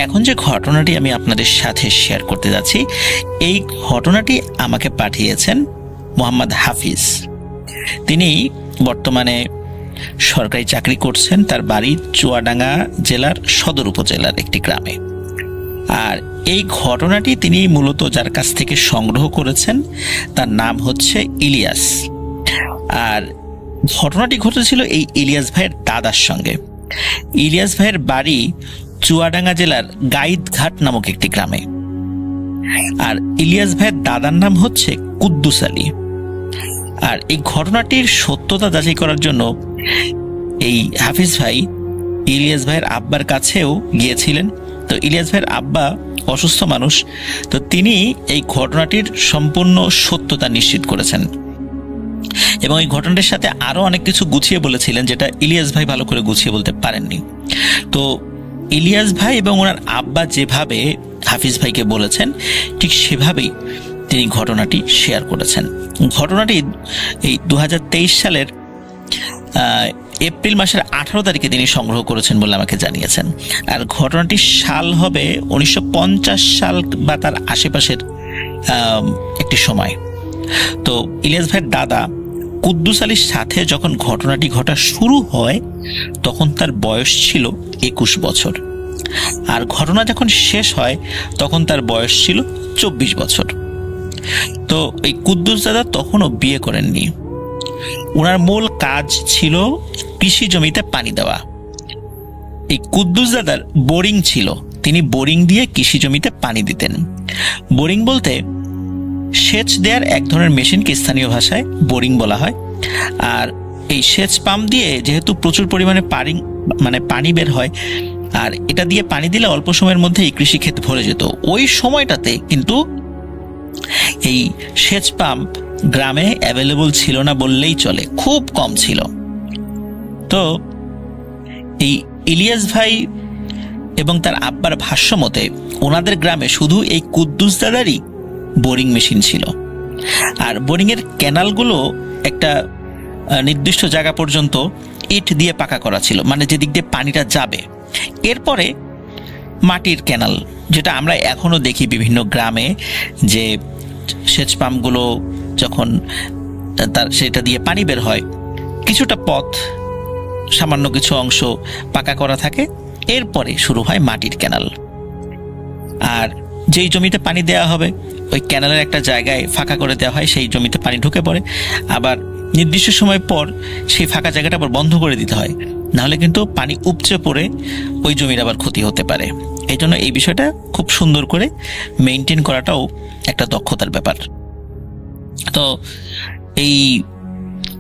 এখন যে ঘটনাটি আমি আপনাদের সাথে শেয়ার করতে যাচ্ছি, এই ঘটনাটি আমাকে পাঠিয়েছেন মোহাম্মদ হাফিজ। তিনি বর্তমানে সরকারি চাকরি করছেন। তার বাড়ি চুয়াডাঙ্গা জেলার সদর উপজেলার একটি গ্রামে। আর এই ঘটনাটি তিনি মূলত যার কাছ থেকে সংগ্রহ করেছেন তার নাম হচ্ছে ইলিয়াস। আর ঘটনাটি ঘটেছিল এই ইলিয়াস ভাইয়ের দাদার সঙ্গে। ইলিয়াস ভাইয়ের বাড়ি চুয়াডাঙ্গা জেলার গাইদঘাট নামক একটি গ্রামে। আর ইলিয়াস ভাইয়ের দাদার নাম হচ্ছে কুদ্দুস আলী। আর এই ঘটনাটির সত্যতা যাচাই করার জন্য এই হাফিজ ভাই ইলিয়াস ভাইয়ের আব্বার কাছেও গিয়েছিলেন। তো ইলিয়াস ভাইয়ের আব্বা অসুস্থ মানুষ, তো তিনি এই ঘটনাটির সম্পূর্ণ সত্যতা নিশ্চিত করেছেন এবং এই ঘটনাটির সাথে আরো অনেক কিছু গুছিয়ে বলেছিলেন, যেটা ইলিয়াস ভাই ভালো করে গুছিয়ে বলতে পারেননি। তো ইলিয়াস ভাই এবং ওনার আব্বা যেভাবে হাফিজ ভাইকে বলেছেন, ঠিক সেভাবেই তিনি ঘটনাটি শেয়ার করেছেন। ঘটনাটি এই 2023 সালের এপ্রিল মাসের 18 তারিখে তিনি সংগ্রহ করেছেন বলে আমাকে জানিয়েছেন। আর ঘটনাটির সাল হবে 1950 সাল বা তার আশেপাশের একটি সময়। তো ইলিয়াস ভাইয়ের দাদা কুদ্দুস আলীর সাথে যখন ঘটনাটি ঘটা শুরু হয় তখন তার বয়স ছিল 21 বছর। আর ঘটনা যখন শেষ হয় তখন তার বয়স ছিল 24 বছর। তো এই কুদ্দুস দাদা তখনও বিয়ে করেননি। ওনার মূল কাজ ছিল কৃষি জমিতে পানি দেওয়া। এই কুদ্দুস দাদার বোরিং ছিল, তিনি বোরিং দিয়ে কৃষি জমিতে পানি দিতেন। বোরিং বলতে সেচ দেওয়ার এক ধরনের মেশিনকে স্থানীয় ভাষায় বোরিং বলা হয়। আর এই সেচ পাম্প দিয়ে যেহেতু প্রচুর পরিমাণে পানি বের হয়, আর এটা দিয়ে পানি দিলে অল্প সময়ের মধ্যে এই কৃষিক্ষেত ভরে যেত। ওই সময়টাতে কিন্তু এই সেচ পাম্প গ্রামে অ্যাভেলেবল ছিল না বললেই চলে, খুব কম ছিল। তো এই ইলিয়াস ভাই এবং তার আব্বার ভাষ্য মতে ওনাদের গ্রামে শুধু এই কুদ্দুস দাদারই বোরিং মেশিন ছিল। আর বোরিংয়ের ক্যানালগুলো একটা নির্দিষ্ট জায়গা পর্যন্ত ইট দিয়ে পাকা করা ছিল, মানে যেদিক দিয়ে পানিটা যাবে। এরপরে মাটির ক্যানাল, যেটা আমরা এখনো দেখি বিভিন্ন গ্রামে, যে সেচ পাম্পগুলো যখন সেটা দিয়ে পানি বের হয়, কিছুটা পথ, সামান্য কিছু অংশ পাকা করা থাকে, এরপরে শুরু হয় মাটির ক্যানাল। আর যেই জমিতে পানি দেওয়া হবে ওই ক্যানালের একটা জায়গায় ফাঁকা করে দেওয়া হয়, সেই জমিতে পানি ঢুকে পড়ে। আবার নির্দিষ্ট সময় পর সেই ফাঁকা জায়গাটা আবার বন্ধ করে দিতে হয়, নাহলে কিন্তু পানি উপচে পড়ে ওই জমির আবার ক্ষতি হতে পারে। এই জন্য এই বিষয়টা খুব সুন্দর করে মেনটেন করাটাও একটা দক্ষতার ব্যাপার। তো এই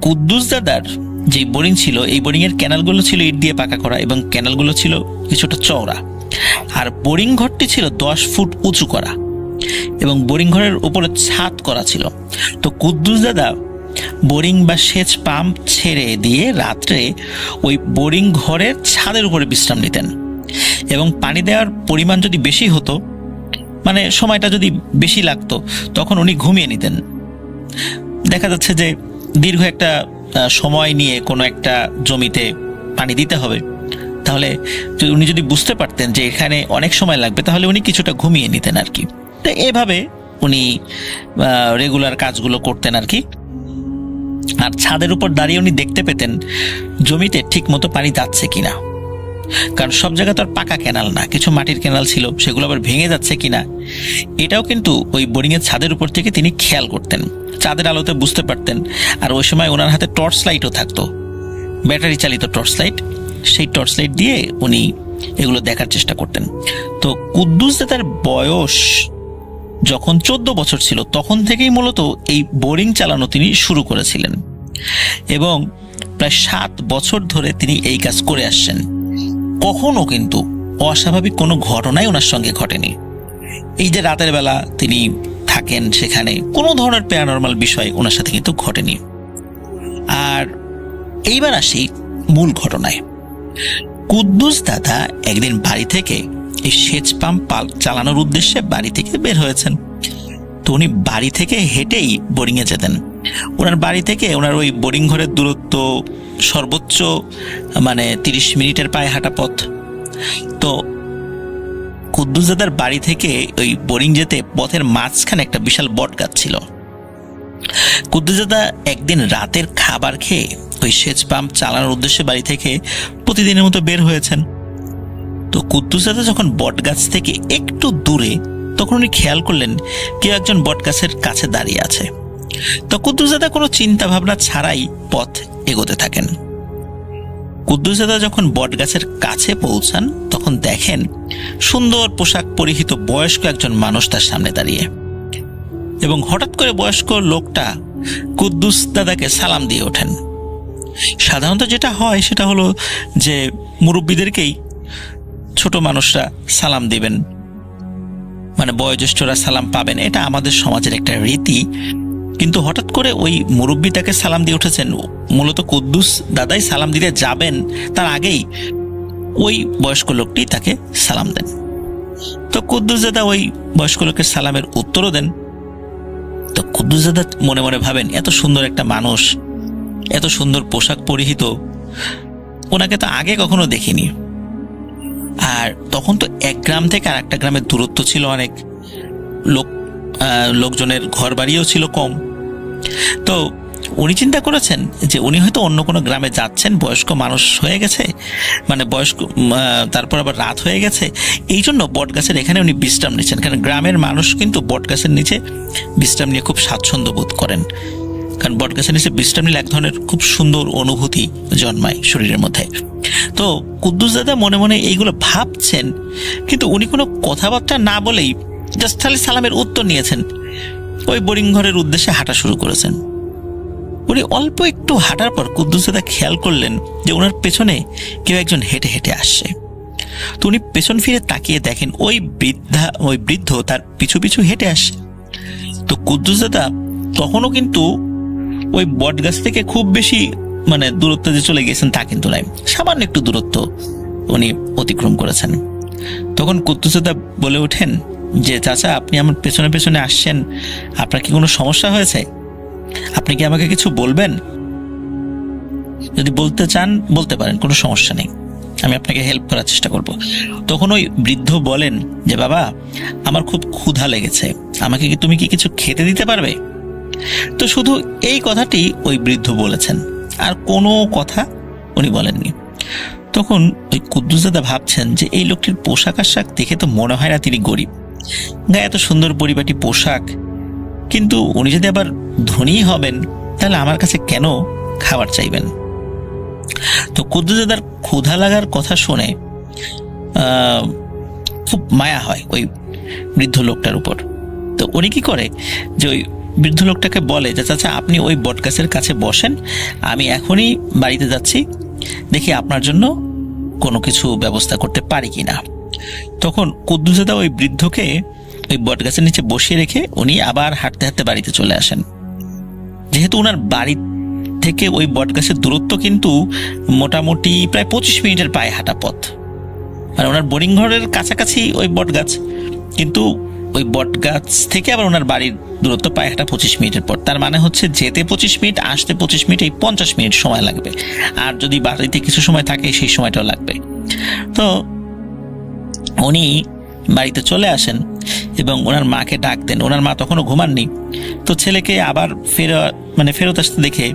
কুদ্দুস দাদার যে বোরিং ছিল, এই বোরিংয়ের ক্যানালগুলো ছিল ইট দিয়ে পাকা করা এবং ক্যানালগুলো ছিল কিছুটা চওড়া। আর বোরিং ঘরটি ছিল 10 ফুট উঁচু করা এবং বোরিং ঘরের উপরে ছাদ করা ছিল। তো কুদ্দুস দাদা বোরিং বা সেচ পাম্প ছেড়ে দিয়ে রাত্রে ওই বোরিং ঘরের ছাদের উপরে বিশ্রাম নিতেন এবং পানি দেওয়ার পরিমাণ যদি বেশি হতো, মানে সময়টা যদি বেশি লাগতো, তখন উনি ঘুমিয়ে নিতেন। দেখা যাচ্ছে যে দীর্ঘ একটা সময় নিয়ে কোনো একটা জমিতে পানি দিতে হবে, তাহলে উনি যদি বুঝতে পারতেন যে এখানে অনেক সময় লাগবে, তাহলে উনি কিছুটা ঘুমিয়ে নিতেন আর কি। তো এভাবে উনি রেগুলার কাজগুলো করতেন আর কি। আর ছাদের উপর দাঁড়িয়ে উনি দেখতে পেতেন জমিতে ঠিক মতো পানি যাচ্ছে কিনা, কারণ সব জায়গা তো আর পাকা ক্যানাল না, কিছু মাটির ক্যানাল ছিল, সেগুলো আবার ভেঙে যাচ্ছে কিনা এটাও কিন্তু ওই বোরিংয়ের ছাদের উপর থেকে তিনি খেয়াল করতেন, চাঁদের আলোতে বুঝতে পারতেন। আর ওই সময় ওনার হাতে টর্চ লাইটও থাকতো, ব্যাটারি চালিত টর্চ লাইট। সেই টর্চ লাইট দিয়ে উনি এগুলো দেখার চেষ্টা করতেন। তো কুদ্দুস দাদার বয়স যখন 14 বছর ছিল তখন থেকেই মূলত এই বোরিং চালানো তিনি শুরু করেছিলেন এবং প্রায় 7 বছর ধরে তিনি এই কাজ করে আসছেন। কখনো কিন্তু অস্বাভাবিক কোনো ঘটনাই ওনার সঙ্গে ঘটেনি। এই যে রাতের বেলা তিনি থাকেন, সেখানে কোনো ধরনের প্যারানরমাল বিষয় ওনার সাথে কিন্তু ঘটেনি। আর এইবার আসি মূল ঘটনায়। কুদ্দুস দাদা একদিন বাড়ি থেকে এই সেচ পাম্প চালানোর উদ্দেশ্যে বাড়ি থেকে বের হয়েছেন। তো উনি বাড়ি থেকে হেঁটেই বোরিংয়ে যেতেন। ওনার বাড়ি থেকে ওনার ওই বোরিং ঘরের দূরত্ব সর্বোচ্চ 30 মিনিটের পায়ে হাঁটা পথ। তো কুদ্দুস দাদার বাড়ি থেকে ওই বোরিং যেতে পথের মাঝখানে একটা বিশাল বট গাছ ছিল। কুদ্দুস দাদা একদিন রাতের খাবার খেয়ে ওই সেচ পাম্প চালানোর উদ্দেশ্যে বাড়ি থেকে প্রতিদিনের মতো বের হয়েছেন। তো কুদ্দুস দাদা যখন বট গাছ থেকে একটু দূরে, তখন উনি খেয়াল করলেন কেউ একজন বট গাছের কাছে দাঁড়িয়ে আছে। তো কুদ্দুস দাদা কোনো চিন্তা ভাবনা ছাড়াই পথ এগোতে থাকেন। কুদ্দুস দাদা যখন বট গাছের কাছে পৌঁছান, তখন দেখেন সুন্দর পোশাক পরিহিত বয়স্ক একজন মানুষ তার সামনে দাঁড়িয়ে, এবং হঠাৎ করে বয়স্ক লোকটা কুদ্দুস দাদাকে সালাম দিয়ে ওঠেন। সাধারণত যেটা হয় সেটা হলো যে মুরব্বীদেরকেই ছোট মানুষরা সালাম দিবেন, মানে বয়োজ্যেষ্ঠরা সালাম পাবেন, এটা আমাদের সমাজের একটা রীতি। কিন্তু হঠাৎ করে ওই মুরব্বী তাকে সালাম দিয়ে উঠেছেন। মূলত কুদ্দুস দাদাই সালাম দিতে যাবেন, তার আগেই ওই বয়স্ক লোকটি তাকে সালাম দেন। তো কুদ্দুস দাদা ওই বয়স্ক লোকের সালামের উত্তরও দেন। তো কুদ্দুস দাদা মনে মনে ভাবেন, এত সুন্দর একটা মানুষ, এত সুন্দর পোশাক পরিহিত, ওনাকে তো আগে কখনো দেখিনি। আর তখন তো এক গ্রাম থেকে আর একটা গ্রামের দূরত্ব ছিল অনেক, লোকজনের ঘর বাড়িও ছিল কম। তো উনি চিন্তা করেছেন যে উনি হয়তো অন্য কোনো গ্রামে যাচ্ছেন, বয়স্ক মানুষ হয়ে গেছে, মানে বয়স্ক, তারপর আবার রাত হয়ে গেছে, এই জন্য বট গাছের এখানে উনি বিশ্রাম নিচ্ছেন। কারণ গ্রামের মানুষ কিন্তু বট গাছের নিচে বিশ্রাম নিয়ে খুব স্বাচ্ছন্দ্য বোধ করেন, কারণ বট গাছের নিচে বিশ্রাম নিলে এক ধরনের খুব সুন্দর অনুভূতি জন্মায় শরীরের মধ্যে। তো কুদ্দুস দাদা মনে মনে এইগুলো ভাবছেন, কিন্তু উনি কোনো কথাবার্তা না বলেই জাস্ট খালি সালামের উত্তর নিয়েছেন, ওই বোরিং ঘরের উদ্দেশ্যে হাঁটা শুরু করেছেন। উনি অল্প একটু হাঁটার পর কুদ্দুস দাদা খেয়াল করলেন যে ওনার পেছনে কেউ একজন হেঁটে হেঁটে আসছে। তো উনি পেছন ফিরে তাকিয়ে দেখেন ওই বৃদ্ধ তার পিছু পিছু হেঁটে আসছে। তো কুদ্দুস দাদা তখনও কিন্তু ওই বট গাছ থেকে খুব বেশি মানে দূরত্ব যে চলে গেছেন তা কিন্তু নয়, সামান্য একটু দূরত্ব উনি অতিক্রম করেছেন। তখন কুদ্দুস দাদা বলে ওঠেন যে, চাচা, আপনি আমার পেছনে পেছনে আসছেন, আপনার কি কোনো সমস্যা হয়েছে? আপনি কি আমাকে কিছু বলবেন? যদি বলতে চান বলতে পারেন, কোনো সমস্যা নেই, আমি আপনাকে হেল্প করার চেষ্টা করব। তখন ওই বৃদ্ধ বলেন যে, বাবা, আমার খুব ক্ষুধা লেগেছে, আমাকে কি তুমি কি কিছু খেতে দিতে পারবে? তো শুধু এই কথাটি ওই বৃদ্ধ বলেছেন, আর কোনো কথা উনি বলেননি। তখন ওই কুদ্দুস দাদা ভাবছেন যে এই লোকটির পোশাক আশাক দেখে তো মনে হয় না তিনি গরিব, গায়ে এত সুন্দর পরিপাটি পোশাক, কিন্তু উনি যদি আবার ধনী হবেন তাহলে আমার কাছে কেন খাবার চাইবেন? তো কুদ্দুস দাদার ক্ষুধা লাগার কথা শুনে খুব মায়া হয় ওই বৃদ্ধ লোকটার উপর। তো উনি কি করে যে ওই বৃদ্ধ লোকটাকে বলে যে, চাচা, আপনি ওই বট গাছের কাছে বসেন, আমি এখনই বাড়িতে যাচ্ছি, দেখি আপনার জন্য কোনো কিছু ব্যবস্থা করতে পারি কিনা। তখন কুদ্দুস দাদা ওই বৃদ্ধকে ওই বট গাছের নিচে বসিয়ে রেখে উনি আবার হাঁটতে হাঁটতে বাড়িতে চলে আসেন। যেহেতু ওনার বাড়ি থেকে ওই বট গাছের দূরত্ব কিন্তু মোটামুটি প্রায় 25 মিনিটের পায়ে হাঁটা পথ, মানে ওনার বোরিং ঘরের কাছাকাছি ওই বট গাছ, কিন্তু ওই বট গাছ থেকে আবার ওনার বাড়ির দূরত্ব পায়ে হাঁটা 25 মিনিটের পর। তার মানে হচ্ছে যেতে 25 মিনিট, আসতে 25 মিনিট, এই 50 মিনিট সময় লাগবে। আর যদি বাড়িতে কিছু সময় থাকে সেই সময়টাও লাগবে। তো উনি বাড়িতে চলে আসেন এবং ওনার মাকে ডাক দেন। ওনার মা তখনও ঘুমাননি। তো ছেলেকে আবার ফেরত আসতে দেখে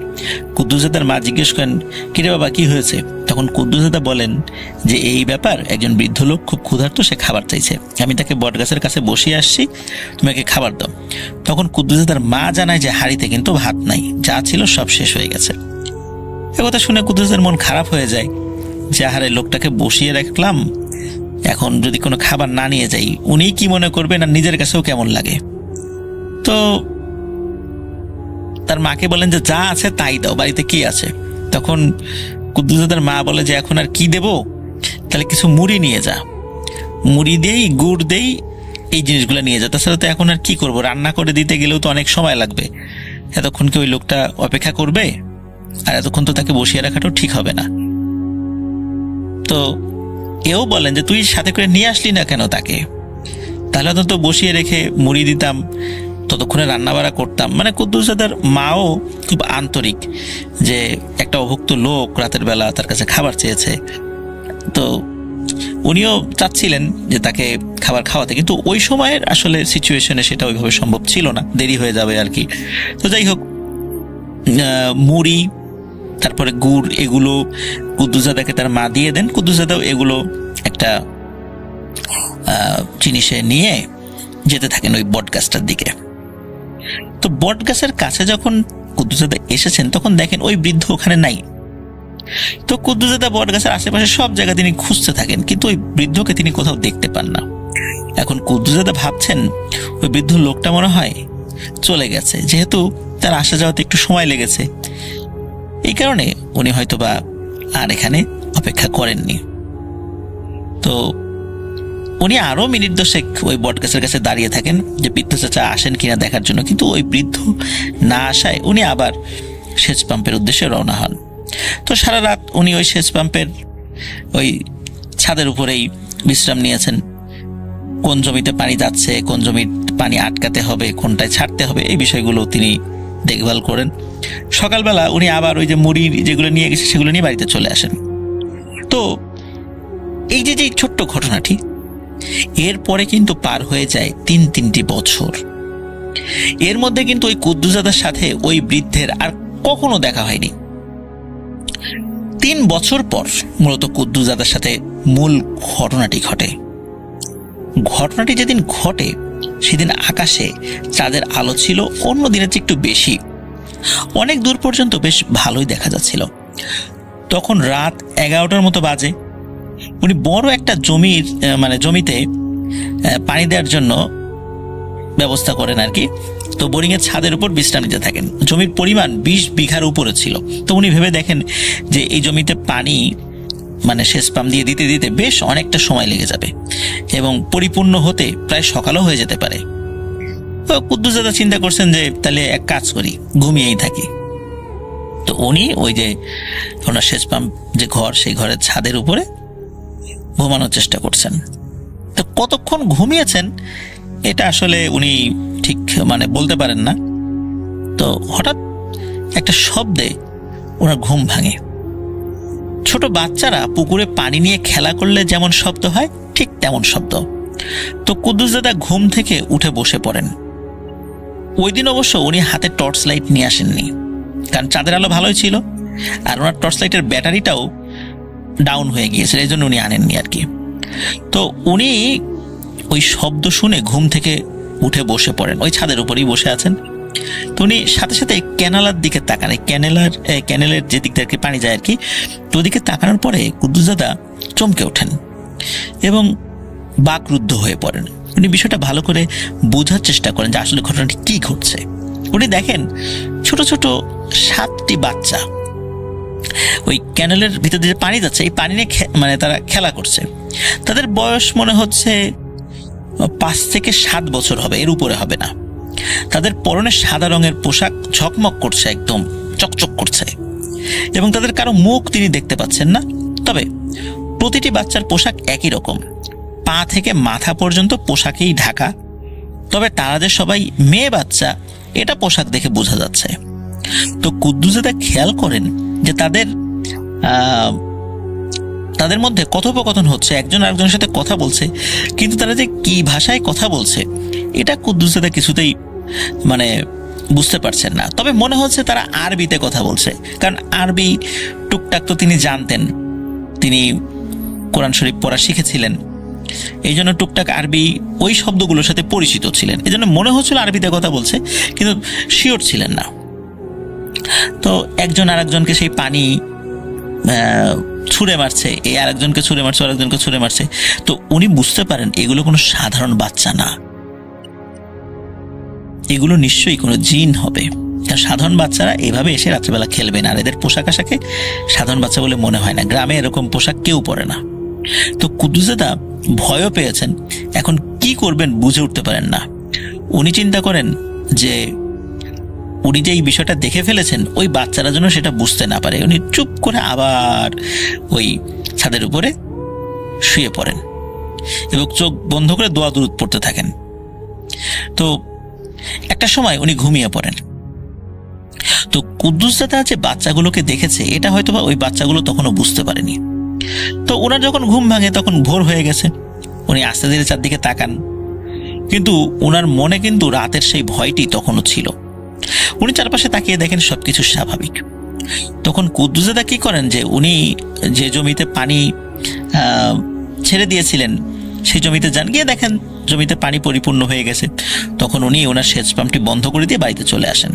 কুদ্দুস দাদার মা জিজ্ঞেস করেন, কিরে বাবা, কি হয়েছে? তখন কুদ্দুস দাদা বলেন যে, এই ব্যাপার, একজন বৃদ্ধ লোক খুব ক্ষুধার্ত, সে খাবার চাইছে, আমি তাকে বট গাছের কাছে বসিয়ে আসছি, তুমি ওকে খাবার দাও। তখন কুদ্দুস দাদার মা জানায় যে হাঁড়িতে কিন্তু ভাত নাই, যা ছিল সব শেষ হয়ে গেছে। একথা শুনে কুদ্দুস দাদার মন খারাপ হয়ে যায় যে, আহারে, লোকটাকে বসিয়ে রাখলাম, এখন যদি কোনো খাবার না নিয়ে যাই উনি কি মনে করবেন, আর নিজের কাছেও কেমন লাগে। তো তার মাকে বলেন যে, যা আছে তাই দাও, বাড়িতে কি আছে? তখন কুদ্দুস দাদার মা বলে যে, এখন আর কি দেব, তাহলে কিছু মুড়ি নিয়ে যা, মুড়ি দেই, গুড় দেই, এই জিনিসগুলো নিয়ে যা, তাছাড়া তো এখন আর কি করব, রান্না করে দিতে গেলেও তো অনেক সময় লাগবে, এতক্ষণ কি ওই লোকটা অপেক্ষা করবে? আর এতক্ষণ তো তাকে বসিয়ে রাখাটাও ঠিক হবে না। তো এও বলেন যে, তুই সাথে করে নিয়ে আসলি না কেন তাকে? তাহলে তো বসিয়ে রেখে মুড়ি দিতাম, ততক্ষণে রান্নাবাড়া করতাম। মানে কুদ্দুস দাদার মাও খুব আন্তরিক যে একটা অভুক্ত লোক রাতের বেলা তার কাছে খাবার চেয়েছে। তো উনিও চাচ্ছিলেন যে তাকে খাবার খাওয়াতে, কিন্তু ওই সময়ের আসলে সিচুয়েশনে সেটা ওইভাবে সম্ভব ছিল না, দেরি হয়ে যাবে আর কি। তো যাই হোক, মুড়ি তারপরে গুড় এগুলো কুদ্দুসজাদাকে তার মা দিয়ে দেন। কুদ্দুসজাদাও এগুলো একটা জিনিসে নিয়ে যেতে থাকেন ওই বট গাছটার দিকে। তো বট গাছের কাছে যখন কুদ্দুসজাদা এসেছেন তখন দেখেন ওই বৃদ্ধ ওখানে নাই। তো কুদ্দুসজাদা বট গাছের আশেপাশে সব জায়গায় তিনি খুঁজতে থাকেন, কিন্তু ওই বৃদ্ধকে তিনি কোথাও দেখতে পান না। এখন কুদ্দুসজাদা ভাবছেন ওই বৃদ্ধ লোকটা মনে হয় চলে গেছে, যেহেতু তার আসা যাওয়াতে একটু সময় লেগেছে, এই কারণে উনি হয়তোবা আর এখানে অপেক্ষা করেননি। তো উনি আরো মিনিট দশেক ওই বট গাছের কাছে দাঁড়িয়ে থাকেন যে বৃদ্ধ চাচা আসেন কিনা দেখার জন্য, কিন্তু ওই বৃদ্ধ না আসায় উনি আবার সেচ পাম্পের উদ্দেশ্যে রওনা হন। তো সারা রাত উনি ওই সেচ পাম্পের ওই ছাদের উপরেই বিশ্রাম নিয়েছেন। কোন জমিতে পানি যাচ্ছে, কোন জমির পানি আটকাতে হবে, কোনটায় ছাড়তে হবে, এই বিষয়গুলো তিনি দেখভাল করেন। সকালবেলা উনি আবার ওই যে মুড়ি যেগুলো নিয়ে গেছে সেগুলো নিয়ে বাড়িতে চলে আসেন। তো এই যে ছোট্ট ঘটনাটি, এরপরে কিন্তু পার হয়ে যায় তিনটি বছর। এর মধ্যে কিন্তু ওই কুদ্দুসজাদার সাথে ওই বৃদ্ধের আর কখনো দেখা হয়নি। 3 বছর পর মূলত কুদ্দুসজাদার সাথে মূল ঘটনাটি ঘটে। ঘটনাটি যেদিন ঘটে সেদিন আকাশে চাঁদের আলো ছিল অন্য দিনের চেয়ে একটু বেশি, অনেক দূর পর্যন্ত বেশ ভালোই দেখা যাচ্ছিল। তখন রাত 11টার মতো বাজে। উনি বড় একটা জমিতে পানি দেওয়ার জন্য ব্যবস্থা করেন আর কি। তো বোরিং এর ছাদের উপর বিশ্রাম নিতে থাকেন। জমির পরিমাণ 20 বিঘার উপরে ছিল। তো উনি ভেবে দেখেন যে এই জমিতে পানি সেচ পাম্প দিয়ে দিতে দিতে বেশ অনেকটা সময় লেগে যাবে এবং পরিপূর্ণ হতে প্রায় সকালও হয়ে যেতে পারে। তো কুদ্দুসজাদা চিন্তা করছেন যে তাহলে এক কাজ করি, ঘুমিয়েই থাকি। তো উনি ওই যে ওনার সেচ পাম্প যে ঘর, সেই ঘরের ছাদের উপরে ঘুমানোর চেষ্টা করছেন। তো কতক্ষণ ঘুমিয়েছেন এটা আসলে উনি ঠিক বলতে পারেন না। তো হঠাৎ একটা শব্দে ওনার ঘুম ভাঙে। ছোট বাচ্চারা পুকুরে পানি নিয়ে খেলা করলে যেমন শব্দ হয় ঠিক তেমন শব্দ। তো কুদ্দুসজাদা ঘুম থেকে উঠে বসে পড়েন। ওই দিন অবশ্য উনি হাতে টর্চ লাইট নিয়ে আসেননি, কারণ চাঁদের আলো ভালোই ছিল আর ওনার টর্চ লাইটের ব্যাটারিটাও ডাউন হয়ে গিয়েছিল, এই জন্য উনি আনেননি আর কি। তো উনি ওই শব্দ শুনে ঘুম থেকে উঠে বসে পড়েন, ওই ছাদের উপরেই বসে আছেন। তো উনি সাথে সাথে ক্যানেলার দিকে তাকান, ক্যানেলের যে দিক থেকে পানি যায় আর কি। তো ওদিকে তাকানোর পরে কুদ্দুসজাদা চমকে ওঠেন এবং বাকরুদ্ধ হয়ে পড়েন। উনি বিষয়টা ভালো করে বোঝার চেষ্টা করেন যে আসলে ঘটনাটি কি ঘটছে। উনি দেখেন ছোট ছোট 7টি বাচ্চা ওই ক্যানেলের ভিতর দিয়ে পানি যাচ্ছে, এই পানি নিয়ে তারা খেলা করছে। তাদের বয়স মনে হচ্ছে 5 থেকে 7 বছর হবে, এর উপরে হবে না। তাদের পরনে সাদা রঙের পোশাক, ঝকমক করছে, একদম চকচক করছে, এবং তাদের কারো মুখ তিনি দেখতে পাচ্ছেন না। তবে প্রতিটি বাচ্চার পোশাক একই রকম, পা থেকে মাথা পর্যন্ত পোশাকেই ঢাকা। তবে তারা যে সবাই মেয়ে বাচ্চা এটা পোশাক দেখে বোঝা যাচ্ছে। তো কুদ্দুসজাদা খেয়াল করেন যে তাদের মধ্যে কথোপকথন হচ্ছে, একজন আরেকজনের সাথে কথা বলছে, কিন্তু তারা যে কি ভাষায় কথা বলছে এটা কুদ্দুসজাদা কিছুতেই বুঝতে পারছেন না। তবে মনে হচ্ছে তারা আরবিতে কথা বলছে, কারণ আরবি টুকটাক তো তিনি জানতেন, তিনি কোরআন শরীফ পড়া শিখেছিলেন, এই জন্য টুকটাক আরবি ওই শব্দগুলোর সাথে পরিচিত ছিলেন। এই জন্য মনে হচ্ছিল আরবিতে কথা বলছে, কিন্তু শিওর ছিলেন না। তো একজন আরেকজনকে সেই পানি ছুঁড়ে মারছে, এই আরেকজনকে ছুঁড়ে মারছে, আরেকজনকে ছুঁড়ে মারছে। তো উনি বুঝতে পারেন এগুলো কোনো সাধারণ বাচ্চা না, এগুলো নিশ্চয়ই কোনো জিন হবে। সাধারণ বাচ্চারা এভাবে এসে রাত্রিবেলা খেলবে না, আর এদের পোশাক আশাকে সাধারণ বাচ্চা বলে মনে হয় না। গ্রামে এরকম পোশাক কেউ পরে না। তো কুদ্দুসজাদা ভয়ও পেয়েছেন, এখন কি করবেন বুঝে উঠতে পারেন না। উনি চিন্তা করেন যে উনি যে এই বিষয়টা দেখে ফেলেছেন ওই বাচ্চারা যেন সেটা বুঝতে না পারে। উনি চুপ করে আবার ওই ছাদের উপরে শুয়ে পড়েন এবং চোখ বন্ধ করে দোয়া দুরূদ পড়তে থাকেন। তো একটা সময় উনি ঘুমিয়ে পড়েন। তো কুদ্দুসজাদা যে বাচ্চাগুলোকে দেখেছে এটা হয়তোবা ওই বাচ্চাগুলো তখনও বুঝতে পারেনি। তো ওনার যখন ঘুম ভাঙে তখন ভোর হয়ে গেছে। উনি আস্তে ধীরে চারদিকে তাকান, কিন্তু ওনার মনে কিন্তু রাতের সেই ভয়টি তখনও ছিল। উনি চারপাশে তাকিয়ে দেখেন সবকিছু স্বাভাবিক। তখন কুদ্দুস দাদা কি করেন, যে উনি যে জমিতে পানি ছেড়ে দিয়েছিলেন সেই জমিতে যান, গিয়ে দেখেন জমিতে পানি পরিপূর্ণ হয়ে গেছে। তখন উনি ওনার সেচ পাম্পটি বন্ধ করে দিয়ে বাড়িতে চলে আসেন।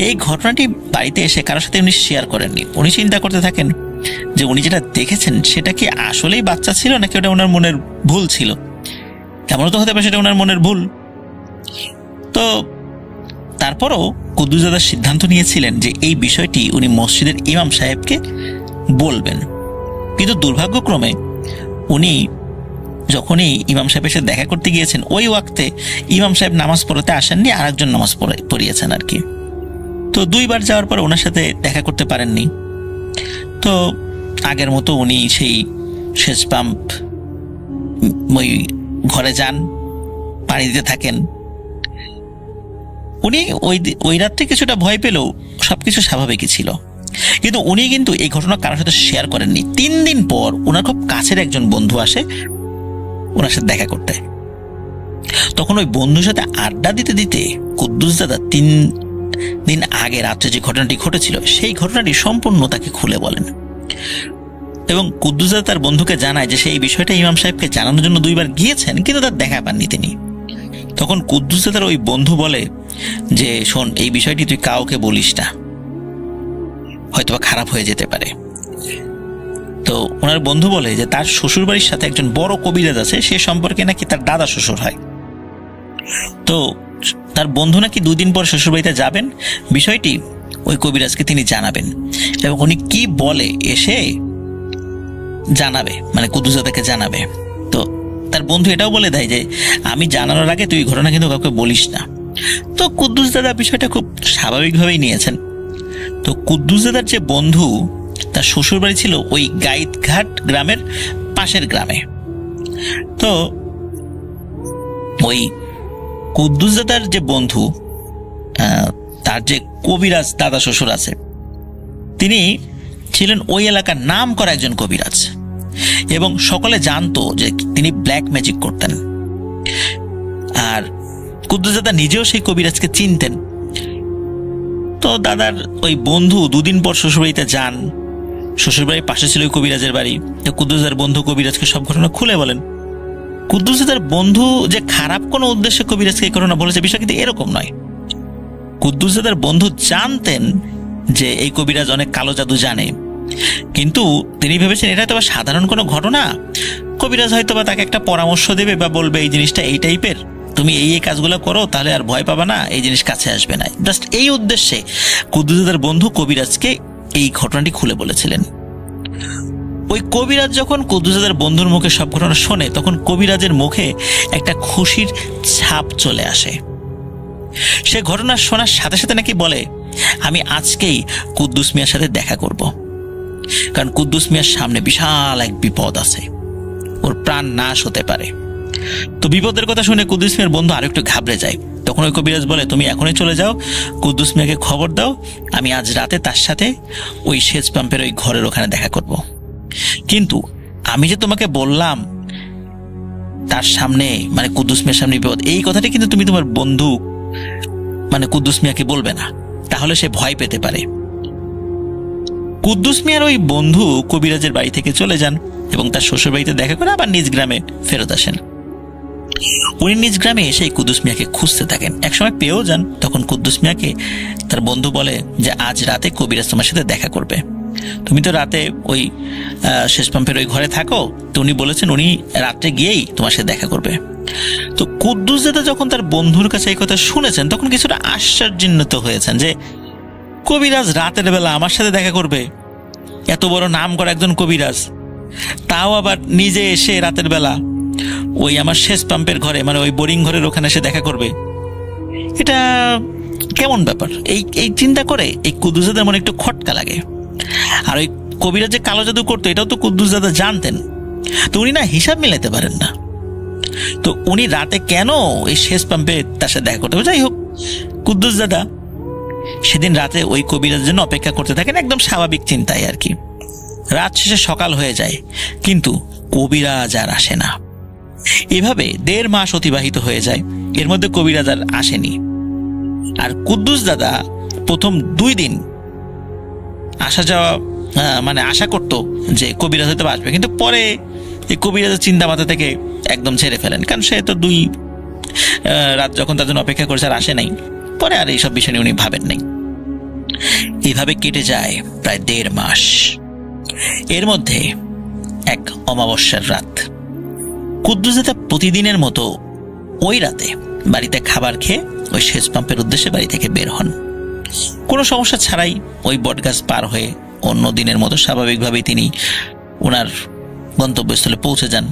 এই ঘটনাটি বাড়িতে এসে কারোর সাথে উনি শেয়ার করেননি। উনি চিন্তা করতে থাকেন যে উনি যেটা দেখেছেন সেটা কি আসলেই বাচ্চা ছিল নাকি ওটা ওনার মনের ভুল ছিল। এমনও তো হতে পারে সেটা ওনার মনের ভুল। তো তারপরও কুদ্দুস দাদা সিদ্ধান্ত নিয়েছিলেন যে এই বিষয়টি উনি মসজিদের ইমাম সাহেবকে বলবেন। কিন্তু দুর্ভাগ্যক্রমে উনি যখনই ইমাম সাহেবের সাথে দেখা করতে গিয়েছেন, ওই ওয়াক্তে ইমাম সাহেব নামাজ পড়াতে আসেননি, আর একজন নামাজ পড়িয়েছেন আর কি। তো দুইবার যাওয়ার পর ওনার সাথে দেখা করতে পারেননি। তো আগের মতো উনি সেই সেচ পাম্প ওই ঘরে যান, পানি দিতে থাকেন। উনি ওই রাত্রে কিছুটা ভয় পেলেও সবকিছু স্বাভাবিকই ছিল। কিন্তু উনি কিন্তু এই ঘটনা কারোর সাথে শেয়ার করেননি। 3 দিন পর ওনার খুব কাছের একজন বন্ধু আসে ওনার সাথে দেখা করতে। তখন ওই বন্ধুর সাথে আড্ডা দিতে দিতে কুদ্দুস দাদা 3 দিন আগে রাত্রে যে ঘটনাটি ঘটেছিল সেই ঘটনাটি সম্পূর্ণ তাকে খুলে বলেন। এবং কুদ্দুস দাদা তার বন্ধুকে জানায় যে সেই বিষয়টা ইমাম সাহেবকে জানানোর জন্য 2বার গিয়েছেন, কিন্তু তার দেখা পাননি তিনি। তখন কুদ্দুস দাদার ওই বন্ধু বলে যে শোন, এই বিষয়টি তুই কাউকে বলিস না, হয়তোবা খারাপ হয়ে যেতে পারে। তো ওনার বন্ধু বলে যে তার শ্বশুর বাড়ির সাথে একজন বড় কবিরাজ আছে, সে সম্পর্কে নাকি তার দাদা শ্বশুর হয়। তো তার বন্ধু নাকি 2 দিন পর শ্বশুর বাড়িতে যাবেন, বিষয়টি ওই কবিরাজকে তিনি জানাবেন এবং উনি কি বলে এসে জানাবে, মানে কুদ্দুস দাদাকে জানাবে। তো তার বন্ধু এটাও বলে দেয় যে আমি জানানোর আগে তুই ঘটনা কিন্তু কাউকে বলিস না। তো কুদ্দুস দাদা বিষয়টা খুব স্বাভাবিকভাবেই নিয়েছেন। তো কুদ্দুস দাদার যে বন্ধু, তার শ্বশুর বাড়ি ছিল ওই গাইতঘাট গ্রামের পাশের গ্রামে। তো ওই কুদ্দুস দাদার যে বন্ধু, তার যে কবিরাজ দাদা শ্বশুর আছে, তিনি ছিলেন ওই এলাকার নাম করা একজন কবিরাজ এবং সকলে জানতো যে তিনি ব্ল্যাক ম্যাজিক করতেন। আর কুদ্দুস দাদা নিজেও সেই কবিরাজকে চিনতেন। তো দাদার ওই বন্ধু 2 দিন পর শ্বশুরবাড়িতে যান। শ্বশুরবাড়ির পাশে ছিল ওই কবিরাজের বাড়ি। কুদ্দুস দাদার বন্ধু কবিরাজকে সব ঘটনা খুলে বলেন। কুদ্দুস দাদার বন্ধু যে খারাপ কোনো উদ্দেশ্যে কবিরাজকে এই ঘটনা বলেছে বিষয় কিন্তু এরকম নয়। কুদ্দুস দাদার বন্ধু জানতেন যে এই কবিরাজ অনেক কালো জাদু জানে, কিন্তু তিনি ভেবেছেন এটা হয়তো সাধারণ কোনো ঘটনা, কবিরাজ হয়তো বা তাকে একটা পরামর্শ দেবে বা বলবে এই জিনিসটা এই টাইপের, তুমি এই কাজগুলো করো, তাহলে আর ভয় পাবা না, এই জিনিস কাছে আসবে না। জাস্ট এই উদ্দেশ্যে কুদ্দুস দাদার বন্ধু কবিরাজকে এই ঘটনাটি খুলে বলেছিলেন। ওই কবিরাজ যখন কুদ্দুস দাদার বন্ধুর মুখে সব ঘটনা শোনে, তখন কবিরাজের মুখে একটা খুশির ছাপ চলে আসে। সে ঘটনা শোনার সাথে সাথে নাকি বলে, আমি আজকেই কুদ্দুস মিয়ার সাথে দেখা করব, কারণ কুদ্দুস মিয়ার সামনে বিশাল এক বিপদ আছে, ওর প্রাণ নাশ হতে পারে। তো বিপদের কথা শুনে কুদ্দুস মিয়ার বন্ধু আরো একটু ঘাবড়ে যায়। তখন ওই কবিরাজ বলে, তুমি এখনই চলে যাও, কুদ্দুস মিয়াকে খবর দাও, আমি আজ রাতে তার সাথে ওই সেচ পাম্পের ওই ঘরের ওখানে দেখা করব। কিন্তু আমি যে তোমাকে বললাম তার সামনে, মানে কুদ্দুস মিয়ার সামনে বিপদ, এই কথাটা কিন্তু তুমি তোমার বন্ধু মানে কুদ্দুস মিয়াকে বলবে না, তাহলে সে ভয় পেতে পারে। কুদ্দুস মিয়ার ওই বন্ধু কবিরাজের বাড়ি থেকে চলে যান এবং তার শ্বশুর বাড়িতে দেখা করে আবার নিজ গ্রামে ফেরত আসেন। উনি নিজ গ্রামে এসে কুদ্দুস মিয়াকে খুঁজতে থাকেন। একসময় পেয়েও যান। তখন কুদ্দুস মিয়াকে তার বন্ধু বলে যে আজ রাতে কবিরাজ তোমার সাথে দেখা করবে, তুমি তো রাতে ওই শেষ পাম্পের ওই ঘরে থাকো, তো উনি বলেছেন উনি রাত্রে গিয়েই তোমার সাথে দেখা করবে। তো কুদ্দুস দাদা যখন তার বন্ধুর কাছে এই কথা শুনেছেন, তখন কিছুটা আশ্চর্যান্বিত হয়েছেন যে কবিরাজ রাতের বেলা আমার সাথে দেখা করবে, এত বড় নাম করা একজন কবিরাজ, তাও আবার নিজে এসে রাতের বেলা ওই আমার শেষ পাম্পের ঘরে, মানে ওই বোরিং ঘরের ওখানে এসে দেখা করবে, এটা কেমন ব্যাপার? এই চিন্তা করে এই কুদ্দুস দাদার মনে একটু খটকা লাগে। আর ওই কবিরাজ যে কালো জাদু করতো এটাও তো কুদ্দুস দাদা জানতেন। তো উনি না হিসাব মিলাতে পারেন না, তো উনি রাতে কেন এই শেষ পাম্পে তার সাথে দেখা করতে হবে। যাই হোক, কুদ্দুস দাদা সেদিন রাতে ওই কবিরাজের জন্য অপেক্ষা করতে থাকেন, একদম স্বাভাবিক চিন্তায় আর কি। রাত শেষে সকাল হয়ে যায়, কিন্তু কবিরাজ আর আসে না। এভাবে 1.5 মাস অতিবাহিত হয়ে যায়, এর মধ্যে কবিরাজ আর আসেনি। আর কুদ্দুস দাদা প্রথম 2 দিন আসা যাওয়া মানে আশা করতো যে কবিরাজ হয়তো আসবে, কিন্তু পরে এই কবিরাজের চিন্তা মাথা থেকে একদম ছেড়ে ফেলেন, কারণ সে তো 2 রাত যখন তার জন্য অপেক্ষা করেছে আর আসে নাই, পরে আর এইসব বিষয় নিয়ে উনি ভাবেন নাই। এইভাবে কেটে যায় প্রায় 1.5 মাস। এর মধ্যে এক অমাবস্যার রাত কুদ্দুস দাদা প্রতিদিনের মতো ওই রাতে বাড়িতে খাবার খেয়ে ওই সেচ পাম্পের উদ্দেশ্যে বাড়ি থেকে বের হন। কোনো সমস্যা ছাড়াই ওই বটগাছ পার হয়ে অন্য দিনের মতো স্বাভাবিকভাবেই তিনি ওনার গন্তব্যস্থলে পৌঁছে যান।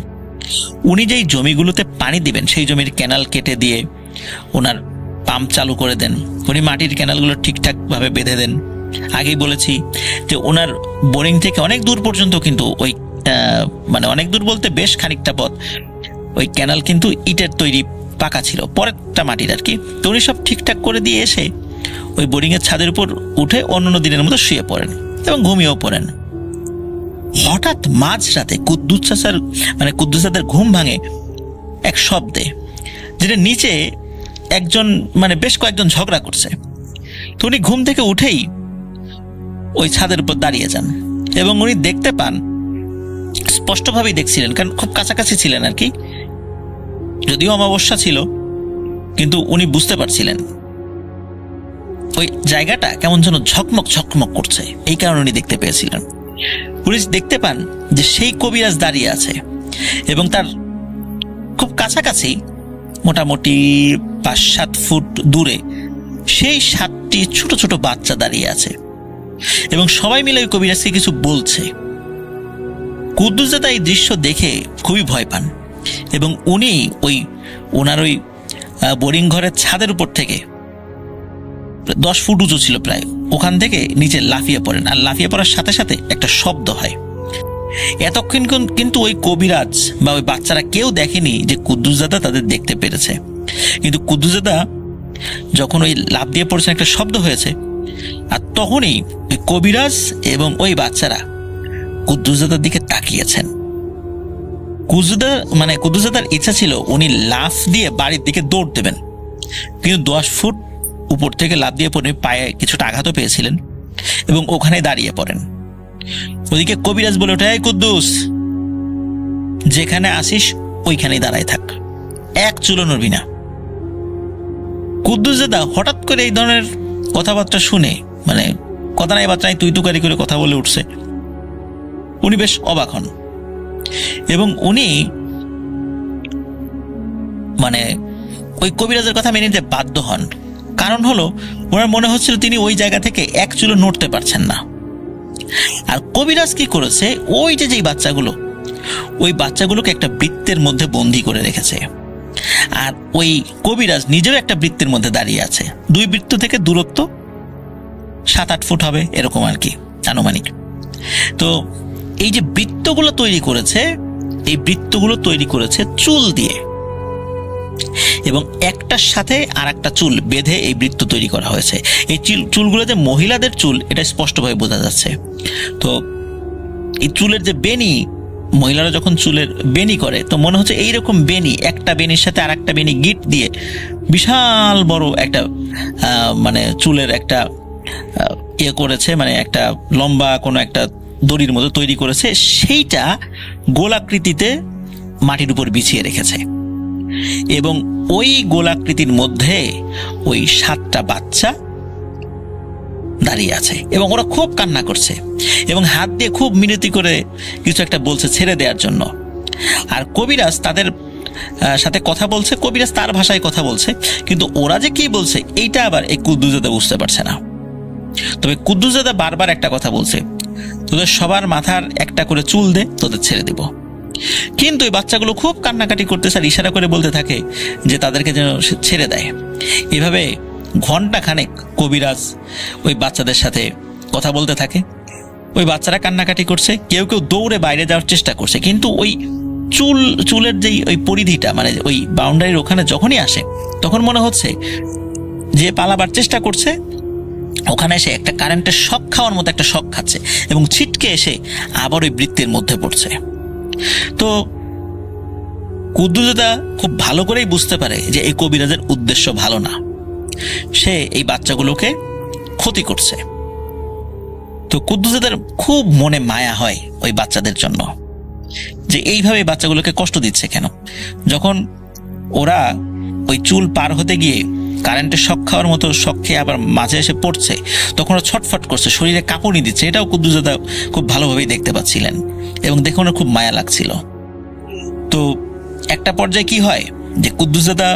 উনি যেই জমিগুলোতে পানি দিবেন সেই জমির ক্যানাল কেটে দিয়ে ওনার পাম্প চালু করে দেন। উনি মাটির ক্যানালগুলো ঠিকঠাকভাবে বেঁধে দেন। আগেই বলেছি যে ওনার বোরিং থেকে অনেক দূর পর্যন্ত কিন্তু ওই মানে অনেক দূর বলতে বেশ খানিকটা পথ ওই ক্যানাল কিন্তু ইটের তৈরি, পাকা ছিল, পরেরটা মাটির আর কি। তো উনি সব ঠিকঠাক করে দিয়ে এসে ওই বোরিংয়ের ছাদের উপর উঠে অন্য দিনের মতো শুয়ে পড়েন এবং ঘুমিয়েও পড়েন। হঠাৎ মাঝরাতে কুদ্দুস দাদার ঘুম ভাঙে এক শব্দে, যেটা নিচে একজন বেশ কয়েকজন ঝগড়া করছে। তো উনি ঘুম থেকে উঠেই ওই ছাদের উপর দাঁড়িয়ে যান এবং উনি দেখতে পান, স্পষ্টভাবেই দেখছিলেন কারণ খুব কাছাকাছি ছিলেন আর কি, যদিও অমাবস্যা ছিল, কিন্তু উনি বুঝতে পারছিলেন ওই জায়গাটা কেমন যেন ঝকমক ঝকমক করছে। এই কারণে উনি দেখতে পেয়েছিলেন। পুলিশ দেখতে পান যে সেই কবিরাজ দাঁড়িয়ে আছে এবং তার খুব কাছাকাছি মোটামুটি 5-7 ফুট দূরে সেই 7টি ছোট ছোট বাচ্চা দাঁড়িয়ে আছে এবং সবাই মিলে ওই কবিরাজকে কিছু বলছে। কুদ্দুস দাদা এই দৃশ্য দেখে খুবই ভয় পান এবং উনি ওনার ওই বোরিং ঘরের ছাদের উপর থেকে 10 ফুট উঁচু ছিল প্রায়, ওখান থেকে নিচে লাফিয়ে পড়েন। আর লাফিয়ে পড়ার সাথে সাথে একটা শব্দ হয়। এতক্ষণ কিন্তু ওই কবিরাজ বা ওই বাচ্চারা কেউ দেখেনি যে কুদ্দুস দাদা তাদের দেখতে পেরেছে, কিন্তু কুদ্দুস দাদা যখন ওই লাফ দিয়ে পড়েছেন একটা শব্দ হয়েছে, আর তখনই ওই কবিরাজ এবং ওই বাচ্চারা কুদ্দুস দাদার দিকে তাকিয়েছেন। কুদ্দুস দাদার ইচ্ছা ছিল উনি লাফ দিয়ে বাড়ির দিকে দৌড় দেবেন, কিন্তু 10 ফুট উপর থেকে লাফ দিয়ে পড়ে পায়ে কিছুটা আঘাতও পেয়েছিলেন এবং ওখানে দাঁড়িয়ে পড়েন। ওদিকে কবিরাজ বলে ওঠে, এই কুদ্দুস, যেখানে আসিস ওইখানেই দাঁড়ায় থাক, এক চুলো নড়বি না। কুদ্দুস দাদা হঠাৎ করে এই ধরনের কথাবার্তা শুনে কথা নাই বার্তা নাই তুই তুকারি করে কথা বলে উঠছে। উনি বেশ অবাক হন এবং উনি ওই কবিরাজের কথা মেনে নিতে বাধ্য হন। কারণ হলো ওনার মনে হচ্ছিল তিনি ওই জায়গা থেকে এক চুলো নড়তে পারছেন না। আর কবিরাজ কি করেছে, ওই যেই বাচ্চাগুলো, ওই বাচ্চাগুলোকে একটা বৃত্তের মধ্যে বন্দি করে রেখেছে। আর ওই কবিরাজ নিজেও একটা বৃত্তের মধ্যে দাঁড়িয়ে আছে। 2 বৃত্ত থেকে দূরত্ব 7-8 ফুট হবে এরকম আর কি আনুমানিক। তো এই যে বৃত্তগুলো তৈরি করেছে, এই বৃত্তগুলো তৈরি করেছে চুল দিয়ে এবং একটার সাথে আর একটা চুল বেঁধে এই বৃত্ত তৈরি করা হয়েছে। এই চুলগুলো যে মহিলাদের চুল এটা স্পষ্টভাবে বোঝা যাচ্ছে। তো এই চুলের যে বেনি, মহিলারা যখন চুলের বেনি করে তো মনে হচ্ছে এইরকম বেনি, একটা বেনির সাথে আর একটা বেনি গিট দিয়ে বিশাল বড় একটা চুলের একটা করেছে, একটা লম্বা কোনো একটা দড়ির মতো তৈরি করেছে, সেইটা গোলাকৃতিতে মাটির উপর বিছিয়ে রেখেছে এবং ওই গোলাকৃতির মধ্যে ওই 7টা বাচ্চা দাঁড়িয়ে আছে এবং ওরা খুব কান্না করছে এবং হাত দিয়ে খুব মিনতি করে কিছু একটা বলছে ছেড়ে দেওয়ার জন্য। আর কবিরাজ তাদের সাথে কথা বলছে, কবিরাজ তার ভাষায় কথা বলছে, কিন্তু ওরা যে কি বলছে এইটা আবার এই কুদ্দুস দাদা বুঝতে পারছে না। তবে কুদ্দুস দাদা বারবার একটা কথা বলছে, তোদের সবার মাথার একটা করে চুল দে, তোদের ছেড়ে দিব। কিন্তু এই বাচ্চাগুলো খুব কান্নাকাটি করতেছে আর ইশারা করে বলতে থাকে যে তাদেরকে যেন ছেড়ে দেয়। এভাবে ঘন্টাখানেক কবিরাজ ওই বাচ্চাদের সাথে কথা বলতে থাকে। ওই বাচ্চারা কান্নাকাটি করছে, কেউ কেউ দৌড়ে বাইরে যাওয়ার চেষ্টা করছে, কিন্তু ওই চুলের যেই ওই পরিধিটা ওই বাউন্ডারির ওখানে যখনই আসে তখন মনে হচ্ছে যে পালাবার চেষ্টা করছে ওখানে এসে একটা কারেন্টের শক খাওয়ার মতো একটা শক খাচ্ছে এবং ছিটকে এসে আবার ওই বৃত্তের মধ্যে পড়ছে। তো কুদ্দুস দাদা খুব ভালো করেই বুঝতে পারে যে এই কবিরাজের উদ্দেশ্য ভালো না, সে এই বাচ্চাগুলোকে ক্ষতি করছে। তো কুদ্দুস দাদার খুব মনে মায়া হয় ওই বাচ্চাদের জন্য, যে এইভাবে বাচ্চাগুলোকে কষ্ট দিচ্ছে কেন। যখন ওরা ওই চুল পার হতে গিয়ে কারেন্টের শক খাওয়ার মতো শক খেয়ে আবার মাঝে এসে পড়ছে, তখন ওরা ছটফট করছে, শরীরে কাঁপুনি দিচ্ছে, এটাও কুদ্দুস দাদা খুব ভালোভাবেই দেখতে পাচ্ছিলেন এবং দেখে ওনার খুব মায়া লাগছিল। তো একটা পর্যায়ে কি হয় যে কুদ্দুস দাদা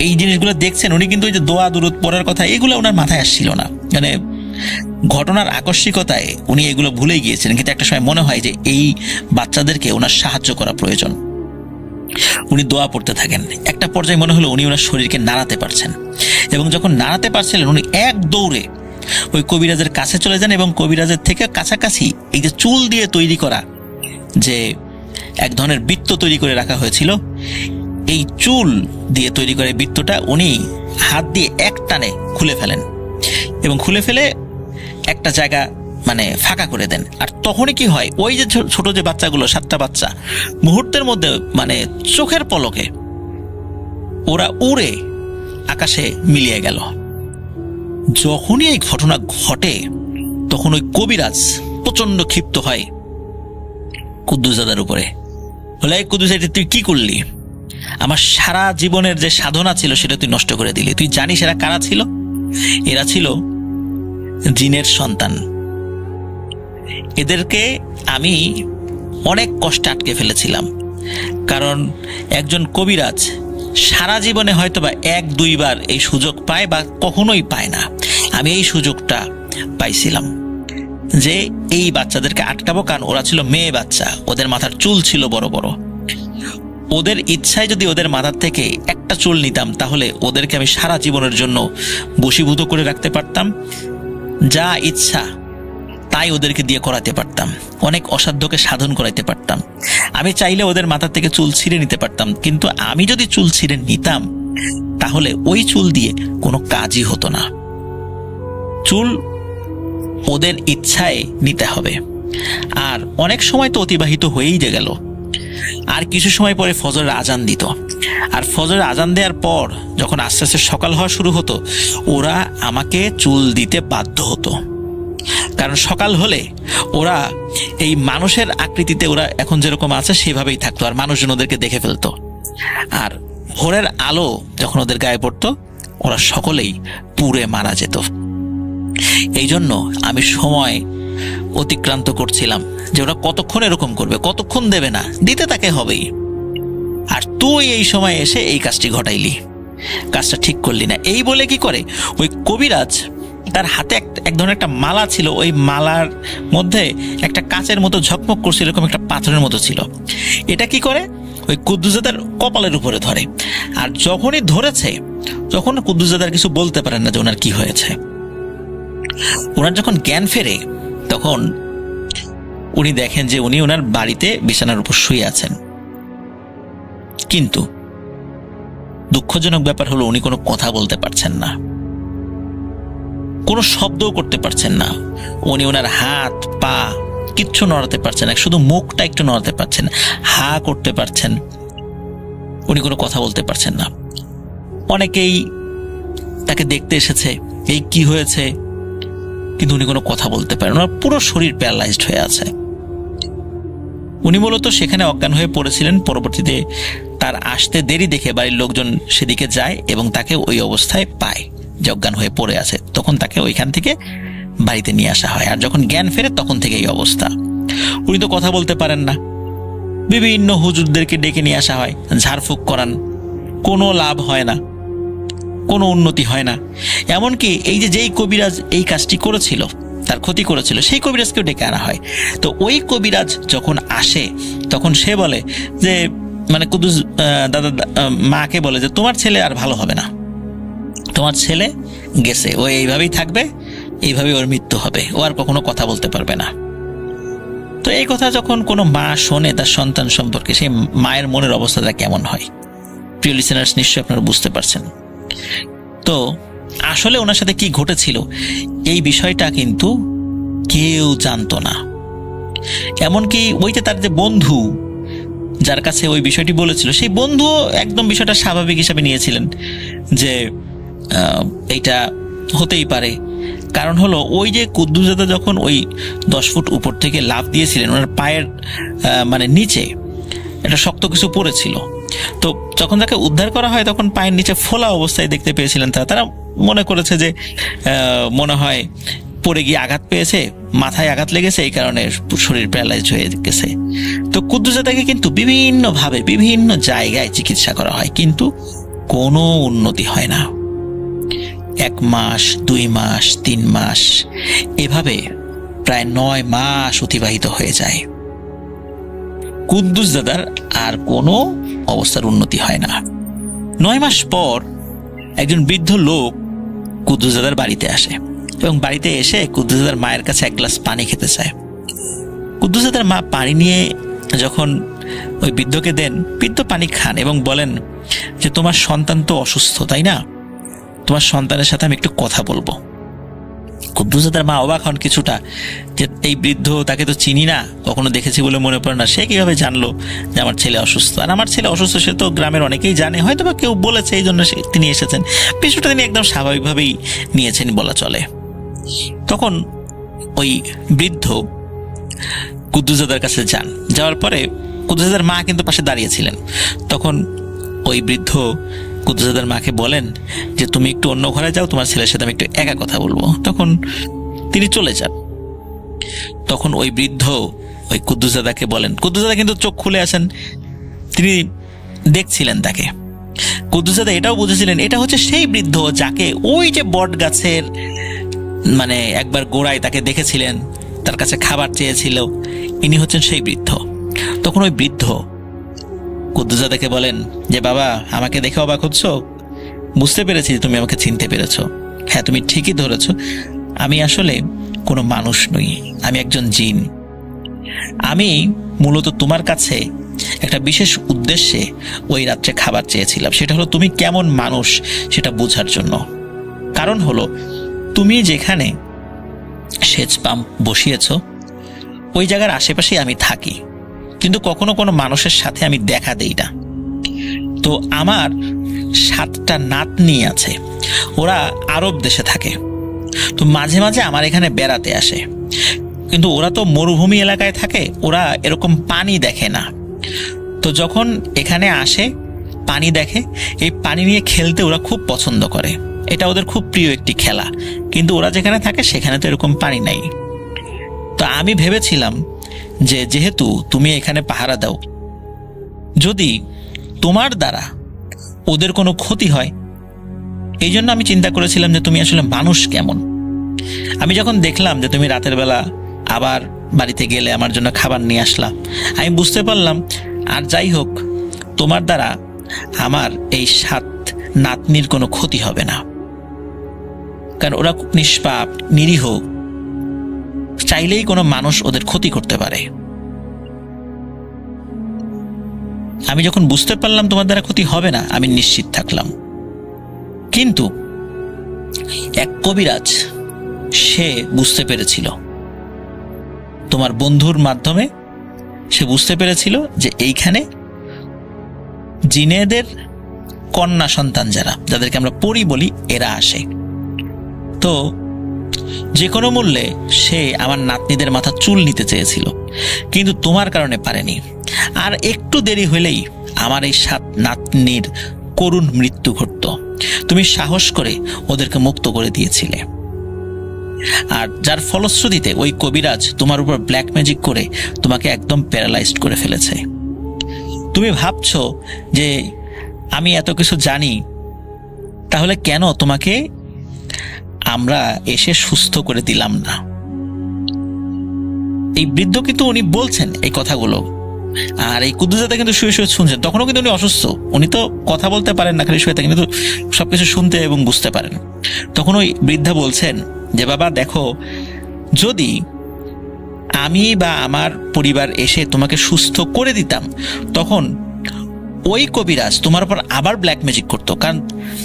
এই জিনিসগুলো দেখছেন, উনি কিন্তু ওই যে দোয়া দুরুদ পড়ার কথা এগুলো ওনার মাথায় আসছিল না, মানে ঘটনার আকস্মিকতায় উনি এগুলো ভুলে গিয়েছিলেন। কিন্তু একটা সময় মনে হয় যে এই বাচ্চাদেরকে ওনার সাহায্য করা প্রয়োজন, উনি দোয়া পড়তে থাকেন। একটা পর্যায়ে মনে হলো উনি ওনার শরীরকে নাড়াতে পারছেন, এবং যখন নাড়াতে পারছিলেন উনি এক দৌড়ে ওই কবিরাজের কাছে চলে যান এবং কবিরাজের থেকে কাছাকাছি এই যে চুল দিয়ে তৈরি করা যে এক ধরনের বৃত্ত তৈরি করে রাখা হয়েছিল, এই চুল দিয়ে তৈরি করে বৃত্তটা উনি হাত দিয়ে এক টানে খুলে ফেলেন এবং খুলে ফেলে একটা জায়গা মানে ফাঁকা করে দেন। আর তখনই কি হয়, ওই যে ছোট যে বাচ্চাগুলো 7টা বাচ্চা মুহূর্তের মধ্যে মানে চোখের পলকে ওরা উড়ে আকাশে মিলিয়ে গেল। যখনই এই ঘটনা ঘটে তখন ওই কবিরাজ প্রচন্ড ক্ষিপ্ত হয় কুদ্দুস দাদার উপরে, বলে কুদ্দুস এটা তুই কি করলি, আমার সারা জীবনের যে সাধনা ছিল সেটা তুই নষ্ট করে দিলি। তুই জানিস এরা কারা ছিল? এরা ছিল জিনের সন্তান। এদেরকে আমি অনেক কষ্টে আটকে ফেলেছিলাম, কারণ একজন কবিরাজ সারা জীবনে হয়তোবা 1-2 বার এই সুযোগ পায় বা কখনোই পায় না। আমি এই সুযোগটা পাইছিলাম যে এই বাচ্চাদেরকে আটকাবো, কারণ ওরা ছিল মেয়ে বাচ্চা, ওদের মাথার চুল ছিল বড় বড়। ওদের ইচ্ছায় যদি ওদের মাথার থেকে একটা চুল নিতাম তাহলে ওদেরকে আমি সারা জীবনের জন্য বশীভূত করে রাখতে পারতাম, যা ইচ্ছা তাই ওদেরকে দিয়ে করাতে পারতাম, অনেক অসাধ্যকে সাধন করাইতে পারতাম। আমি চাইলে ওদের মাথার থেকে চুল ছিঁড়ে নিতে পারতাম, কিন্তু আমি যদি চুল ছিঁড়ে নিতাম তাহলে ওই চুল দিয়ে কোনো কাজই হতো না। চুল ওদের ইচ্ছায় নিতে হবে। আর অনেক সময় তো অতিবাহিত হয়েই গেল, আর কিছু সময় পরে ফজরের আজান দিত, আর ফজরের আজান দেওয়ার পর যখন আস্তে আস্তে সকাল হওয়া শুরু হতো ওরা আমাকে চুল দিতে বাধ্য হতো, কারণ সকাল হলে ওরা এই মানুষের আকৃতিতে ওরা এখন যেরকম আছে সেভাবেই থাকতো, আর মানুষজন ওদেরকে দেখে ফেলতো। আর ভোরের আলো যখন ওদের গায়ে পড়তো ওরা সকলেই পুড়ে মারা যেত। এই জন্য আমি সময় অতিক্রান্ত করছিলাম যে ওরা কতক্ষণ এরকম করবে, কতক্ষণ দেবে না, দিতে তাকে হবেই। আর তুই এই সময় এসে এই কাজটি ঘটাইলি, কাজটা ঠিক করলি না। এই বলে কি করে ওই কবিরাজ তার হাতে এক ধরনের একটা মালা ছিল, ওই মালার মধ্যে একটা কাচের মতো ঝকমক করছিল, এরকম একটা পাথরের মতো ছিল। এটা কি করে ওই কুদ্দুস দাদার কপালের উপরে ধরে, আর যখনই ধরেছে তখন কুদ্দুস দাদার কিছু বলতে পারেন না যে ওনার কি হয়েছে। ওনার যখন জ্ঞান ফেরে তখন উনি দেখেন যে উনি ওনার বাড়িতে বিছানার উপর শুয়ে আছেন, কিন্তু দুঃখজনক ব্যাপার হলো উনি কোনো কথা বলতে পারছেন না, কোনো শব্দও করতে পারছেন না। উনি ওনার হাত পা কিচ্ছু নড়াতে পারছেন না, শুধু মুখটা একটু নড়াতে পারছেন, হা করতে পারছেন, উনি কোনো কথা বলতে পারছেন না। অনেকেই তাকে দেখতে এসেছে এই কি হয়েছে, কিন্তু উনি কোনো কথা বলতে পারেন, ওনার পুরো শরীর প্যারালাইজড হয়ে আছে। উনি মূলত সেখানে অজ্ঞান হয়ে পড়েছিলেন। পরবর্তীতে তার আসতে দেরি দেখে বাড়ির লোকজন সেদিকে যায় এবং তাকে ওই অবস্থায় পায় যে অজ্ঞান হয়ে পড়ে আছে, তখন তাকে ওইখান থেকে বাড়িতে নিয়ে আসা হয়। আর যখন জ্ঞান ফেরে তখন থেকে এই অবস্থা। উনি তো কথা বলতে পারেন না, বিভিন্ন হুজুরদেরকে ডেকে নিয়ে আসা হয়, ঝাড়ফুঁক করান, কোনো লাভ হয় না, কোনো উন্নতি হয় না। এমনকি এই যে যেই কবিরাজ এই কাজটি করেছিল, তার ক্ষতি করেছিল, সেই কবিরাজকেও ডেকে আনা হয়। তো ওই কবিরাজ যখন আসে তখন সে বলে যে মানে কুদ্দুস দাদা মাকে বলে যে তোমার ছেলে আর ভালো হবে না, তোমার ছেলে গেছে, ও এইভাবেই থাকবে, এইভাবেই ওর মৃত্যু হবে, ও আর কখনো কথা বলতে পারবে না। তো এই কথা যখন কোনো মা শোনে তার সন্তান সম্পর্কে, সেই মায়ের মনের অবস্থাটা কেমন হয় প্রিয় লিসেনার্স নিশ্চয়ই আপনারা বুঝতে পারছেন। তো আসলে ওনার সাথে কি ঘটেছিল এই বিষয়টা কিন্তু কেউ জানতো না। এমনকি ওই যে তার যে বন্ধু যার কাছে ওই বিষয়টি বলেছিল, সেই বন্ধুও একদম বিষয়টা স্বাভাবিক হিসাবে নিয়েছিলেন যে এইটা হতেই পারে। কারণ হলো ওই যে কুদ্দুস দাদা যখন ওই 10 ফুট উপর থেকে লাফ দিয়েছিলেন, ওনার পায়ের মানে নিচে একটা শক্ত কিছু পড়েছিল। তো যখন তাকে উদ্ধার করা হয় তখন পায়ের নিচে ফোলা অবস্থায় দেখতে পেয়েছিলেন। তারা মনে করেছে যে মনে হয় পড়ে গিয়ে আঘাত পেয়েছে, মাথায় আঘাত লেগেছে, এই কারণে শরীর প্যারালাইজ হয়ে গেছে। তো কুদ্দুস দাদাকে কিন্তু বিভিন্নভাবে বিভিন্ন জায়গায় চিকিৎসা করা হয়, কিন্তু কোনো উন্নতি হয় না। 1 মাস, 2 মাস, 3 মাস, এভাবে প্রায় 9 মাস অতিবাহিত হয়ে যায়। কুদ্দুস দাদার আর কোনো অবস্থার উন্নতি হয় না। 9 মাস পর একজন বৃদ্ধ লোক কুদ্দুস দাদার বাড়িতে আসে এবং বাড়িতে এসে কুদ্দুস দাদার মায়ের কাছে 1 গ্লাস পানি খেতে চায়। কুদ্দুস দাদার মা পানি নিয়ে যখন ওই বৃদ্ধকে দেন, বৃদ্ধ পানি খান এবং বলেন যে তোমার সন্তান তো অসুস্থ, তাই না? তোমার সন্তানের সাথে আমি একটু কথা বলবো। কুদ্দুস দাদার মা অবাক হন কিছুটা, যে এই বৃদ্ধ, তাকে তো চিনি না, কখনো দেখেছি বলে মনে পড়ে না, সে কিভাবে জানলো যে আমার ছেলে অসুস্থ? আর আমার ছেলে অসুস্থ সে তো গ্রামের অনেকেই জানে, হয়তো বা কেউ বলেছে এই জন্য তিনি এসেছেন। বিষয়টা তিনি একদম স্বাভাবিকভাবেই নিয়েছেন বলা চলে। তখন ওই বৃদ্ধ কুদ্দুস দাদার কাছে যান। যাওয়ার পরে কুদ্দুস দাদার মা কিন্তু পাশে দাঁড়িয়েছিলেন। তখন ওই বৃদ্ধ কুদ্দুস দাদার মাকে বলেন যে তুমি একটু অন্য ঘরে যাও, তোমার ছেলের সাথে আমি একটু একা কথা বলবো। তখন তিনি চলে যান। তখন ওই বৃদ্ধ ওই কুদ্দুস দাদাকে বলেন, কুদ্দুস দাদা কিন্তু চোখ খুলে আসেন, তিনি দেখছিলেন তাকে। কুদ্দুস দাদা এটাও বুঝেছিলেন এটা হচ্ছে সেই বৃদ্ধ যাকে ওই যে বট গাছের মানে একবার গোড়ায় তাকে দেখেছিলেন, তার কাছে খাবার চেয়েছিল, ইনি হচ্ছেন সেই বৃদ্ধ। তখন ওই বৃদ্ধ কুদ্দুস দাদাকে বলেন যে বাবা, আমাকে দেখে অবাক হচ্ছ? বুঝতে পেরেছি তুমি আমাকে চিনতে পেরেছো। হ্যাঁ, তুমি ঠিকই ধরেছো, আমি আসলে কোনো মানুষ নই, আমি একজন জিন। আমি মূলত তোমার কাছে একটা বিশেষ উদ্দেশ্যে ওই রাত্রে খাবার চেয়েছিলাম, সেটা হলো তুমি কেমন মানুষ সেটা বোঝার জন্য। কারণ হলো তুমি যেখানে সেচ পাম্প বসিয়েছ ওই জায়গার আশেপাশেই আমি থাকি, কিন্তু কখনো কোনো মানুষের সাথে আমি দেখা দেই না। তো আমার 7টা নাতনি আছে, ওরা আরব দেশে থাকে। তো মাঝে মাঝে আমার এখানে বেড়াতে আসে, কিন্তু ওরা তো মরুভূমি এলাকায় থাকে, ওরা এরকম পানি দেখে না। তো যখন এখানে আসে পানি দেখে, এই পানি নিয়ে খেলতে ওরা খুব পছন্দ করে, এটা ওদের খুব প্রিয় একটি খেলা। কিন্তু ওরা যেখানে থাকে সেখানে তো এরকম পানি নাই। তো আমি ভেবেছিলাম যে যেহেতু তুমি এখানে পাহারা দাও, যদি তোমার দ্বারা ওদের কোনো ক্ষতি হয়, এই জন্য আমি চিন্তা করেছিলাম যে তুমি আসলে মানুষ কেমন। আমি যখন দেখলাম যে তুমি রাতের বেলা আবার বাড়িতে গেলে আমার জন্য খাবার নিয়ে আসলাম, আমি বুঝতে পারলাম আর যাই হোক তোমার দ্বারা আমার এই 7 নাতনির কোনো ক্ষতি হবে না, কারণ ওরা খুব নিষ্পাপ, নিরীহ, চাইলেই কোনো মানুষ ওদের ক্ষতি করতে পারে। আমি যখন বুঝতে পারলাম তোমার দ্বারা ক্ষতি হবে না, আমি নিশ্চিত থাকলাম। কিন্তু এক কবিরাজ, সে বুঝতে পেরেছিল, তোমার বন্ধুর মাধ্যমে সে বুঝতে পেরেছিল যে এইখানে জিনেদের কন্যা সন্তান যাদেরকে আমরা পরী বলি, এরা আসে। তো যে কোনো মূল্যে সে আমার নাতনিদের মাথা চুল নিতে চেয়েছিল, কিন্তু তোমার কারণে পারেনি। আর একটু দেরি হলেই আমার এই 7 নাতনির করুণ মৃত্যু ঘটত। তুমি সাহস করে ওদেরকে মুক্ত করে দিয়েছিলে, আর যার ফলশ্রুতিতে ওই কবিরাজ তোমার উপর ব্ল্যাক ম্যাজিক করে তোমাকে একদম প্যারালাইজড করে ফেলেছে। তুমি ভাবছো যে আমি এত কিছু জানি, তাহলে কেন তোমাকে আমরা এসে সুস্থ করে দিলাম না? এই বৃদ্ধ কিন্তু উনি বলছেন এই কথাগুলো, আর এই কুদ্দুস দাদা কিন্তু শুয়ে শুয়ে শুনছেন। তখনও কিন্তু উনি অসুস্থ, উনি তো কথা বলতে পারেন না, খালি শুয়ে থাকেন, কিন্তু সবকিছু শুনতে এবং বুঝতে পারেন। তখন ওই বৃদ্ধা বলছেন যে বাবা দেখো, যদি আমি বা আমার পরিবার এসে তোমাকে সুস্থ করে দিতাম, তখন ওই কবিরাজ তোমার উপর আবার ব্ল্যাক ম্যাজিক করতো, কারণ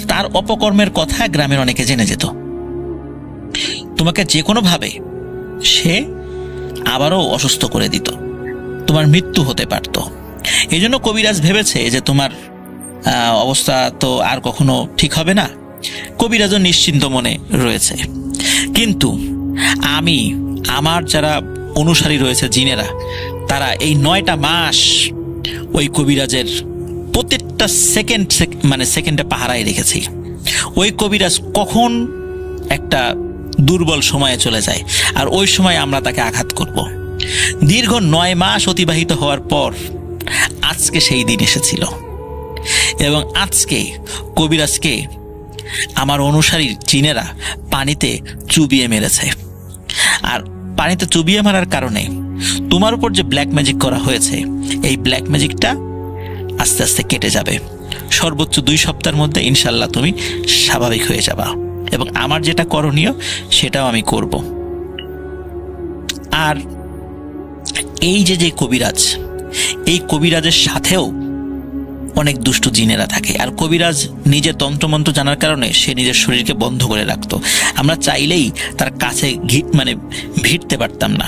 তার অপকর্মের কথা গ্রামের অনেকে জেনে যেত। তোমাকে যে কোনোভাবে সে আবারও অসুস্থ করে দিত, তোমার মৃত্যু হতে পারত। এই জন্য কবিরাজ ভেবেছে যে তোমার অবস্থা তো আর কখনো ঠিক হবে না, কবিরাজও নিশ্চিন্ত মনে রয়েছে। কিন্তু আমার যারা অনুসারী রয়েছে জিনেরা, তারা এই 9টা মাস ওই কবিরাজের প্রত্যেকটা সেকেন্ডে পাহারায় রেখেছি। ওই কবিরাজ কখন একটা দুর্বল সময়ে চলে যায়, আর ওই সময় আমরা তাকে আঘাত করব। দীর্ঘ 9 মাস অতিবাহিত হওয়ার পর আজকে সেই দিন এসেছিল, এবং আজকে কবিরাজকে আমার অনুসারী জিনেরা পানিতে চুবিয়ে মেরেছে। আর পানিতে চুবিয়ে মারার কারণে তোমার উপর যে ব্ল্যাক ম্যাজিক করা হয়েছে, এই ব্ল্যাক ম্যাজিকটা আস্তে আস্তে কেটে যাবে। সর্বোচ্চ 2 সপ্তাহের মধ্যে ইনশাল্লাহ তুমি স্বাভাবিক হয়ে যাবা, এবং আমার যেটা করণীয় সেটাও আমি করব। আর এই যে কবিরাজ, এই কবিরাজের সাথেও অনেক দুষ্ট জিনেরা থাকে। আর কবিরাজ নিজের তন্ত্রমন্ত্র জানার কারণে সে নিজের শরীরকে বন্ধ করে রাখতো। আমরা চাইলেই তার কাছে ভিড়তে পারতাম না।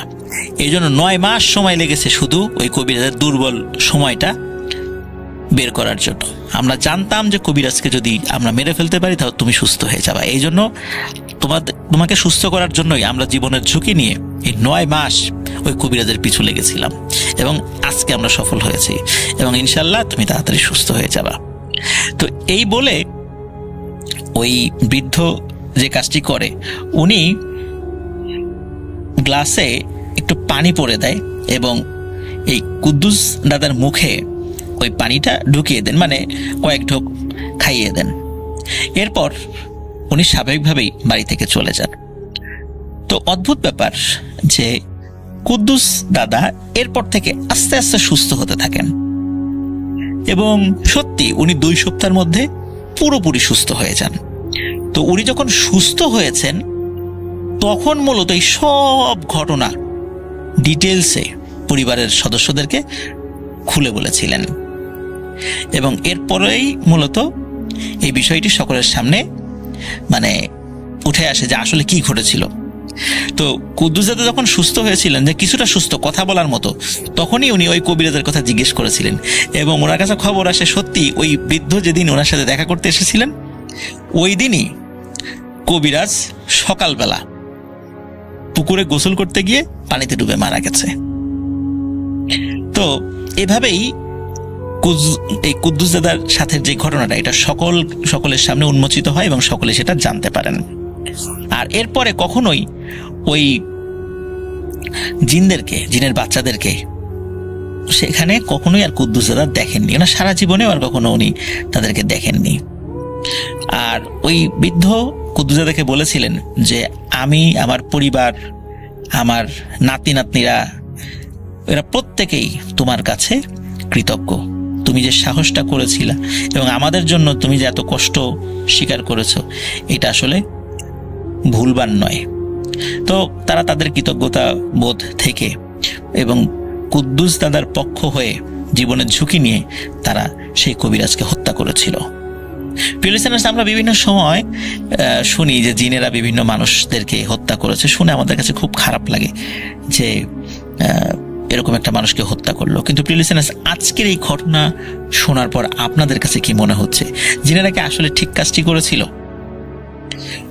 এই জন্য 9 মাস সময় লেগেছে শুধু ওই কবিরাজের দুর্বল সময়টা বের করার জন্য। আমরা জানতাম যে কবিরাজকে যদি আমরা মেরে ফেলতে পারি তাহলে তুমি সুস্থ হয়ে যাবে। এই জন্য তোমাকে সুস্থ করার জন্যই আমরা জীবনের ঝুঁকি নিয়ে এই 9 মাস ওই কবিরাজের পিছু লেগেছিলাম, এবং আজকে আমরা সফল হয়েছি, এবং ইনশাল্লাহ তুমি তাড়াতাড়ি সুস্থ হয়ে যাবা। তো এই বলে ওই বৃদ্ধ যে কাজটি করে, উনি গ্লাসে একটু পানি পরে দেয় এবং এই কুদ্দুস দাদার মুখে ওই পানিটা ঢুকিয়ে দেন, মানে কয়েক ঢোক খাইয়ে দেন। এরপর উনি স্বাভাবিকভাবেই বাড়ি থেকে চলে যান। তো অদ্ভুত ব্যাপার যে কুদ্দুস দাদা এরপর থেকে আস্তে আস্তে সুস্থ হতে থাকেন, এবং সত্যি উনি 2 সপ্তাহের মধ্যে পুরোপুরি সুস্থ হয়ে যান। তো উনি যখন সুস্থ হয়েছেন তখন মূলত এই সব ঘটনা ডিটেলসে পরিবারের সদস্যদেরকে খুলে বলেছিলেন, এবং এরপরেই মূলত এই বিষয়টি সকলের সামনে উঠে আসে যে আসলে কি ঘটেছিল। তো কুদ্দুস দাদা যখন সুস্থ হয়েছিলেন, যে কিছুটা সুস্থ, কথা বলার মতো, তখনই উনি ওই কবিরাজের কথা জিজ্ঞেস করেছিলেন, এবং ওনার কাছে খবর আসে সত্যি ওই বৃদ্ধ যেদিন ওনার সাথে দেখা করতে এসেছিলেন ওই দিনই কবিরাজ সকালবেলা পুকুরে গোসল করতে গিয়ে পানিতে ডুবে মারা গেছে। তো এভাবেই এই কুদ্দুস দাদার সাথে যে ঘটনাটা, এটা সকলের সামনে উন্মোচিত হয় এবং সকলে সেটা জানতে পারেন। আর এরপরে কখনোই ওই জিনের বাচ্চাদেরকে সেখানে কখনোই আর কুদ্দুস দাদা দেখেননি, না সারা জীবনেও আর কখনো উনি তাদেরকে দেখেননি। আর ওই বৃদ্ধ কুদ্দুস দাদাকে বলেছিলেন যে আমি, আমার পরিবার, আমার নাতি নাতনিরা, এরা প্রত্যেকেই তোমার কাছে কৃতজ্ঞ। তুমি যে সাহসটা করেছিলে এবং আমাদের জন্য তুমি যে এত কষ্ট স্বীকার করেছো, এটা আসলে ভুলবার নয়। তো তারা তাদের কৃতজ্ঞতা বোধ থেকে এবং কুদ্দুস দাদার পক্ষ হয়ে জীবনের ঝুঁকি নিয়ে তারা সেই কবিরাজকে হত্যা করেছিল। প্রিয় লিসেনার্স, আমরা বিভিন্ন সময় শুনি যে জিনেরা বিভিন্ন মানুষদেরকে হত্যা করেছে। শুনে আমাদের কাছে খুব খারাপ লাগে যে এরকম একটা মানুষকে হত্যা করলো। কিন্তু প্রিয় লিসেনার্স, আজকের এই ঘটনা শোনার পর আপনাদের কাছে কি মনে হচ্ছে? জিনেরা কি আসলে ঠিক কাজটি করেছিল?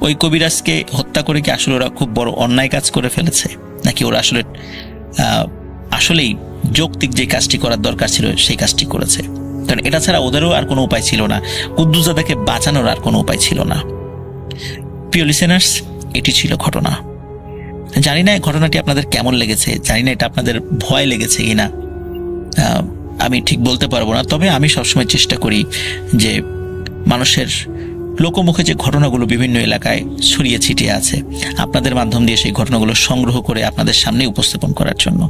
ওই কবিরাজকে হত্যা করে কি আসলে ওরা খুব বড় অন্যায় কাজ করে ফেলেছে, নাকি ওরা আসলেই যৌক্তিক যে কাজটি করার দরকার ছিল সেই কাজটি করেছে? কারণ এটা ছাড়া ওদেরও আর কোনো উপায় ছিল না, কুদ্দুস দাদাকে বাঁচানোর আর কোনো উপায় ছিল না। প্রিয় লিসেনার্স, এটি ছিল ঘটনা। জানি না ঘটনাটি আপনাদের কেমন লেগেছে, জানি না এটা আপনাদের ভয় লেগেছে কিনা, আমি ঠিক বলতে পারবো না। তবে আমি সবসময় চেষ্টা করি যে মানুষের লোকমুখে যে ঘটনাগুলো বিভিন্ন এলাকায় ছড়িয়ে ছিটিয়ে আছে, আপনাদের মাধ্যম দিয়ে সেই ঘটনাগুলো সংগ্রহ করে আপনাদের সামনে উপস্থাপন করার জন্য।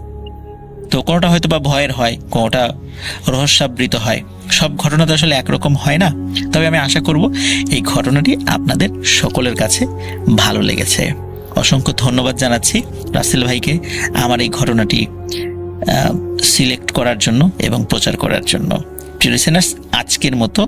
তো কোনোটা হয়তো বা ভয়ের হয়, কোনোটা রহস্যাবৃত হয়, সব ঘটনা তো আসলে একরকম হয় না। তবে আমি আশা করব এই ঘটনাটি আপনাদের সকলের কাছে ভালো লেগেছে। অসংখ্য ধন্যবাদ জানাচ্ছি রাসেল ভাইকে আমার এই ঘটনাটি সিলেক্ট করার জন্য এবং প্রচার করার জন্য। প্রিয় লিসেনার্স, আজকের মতো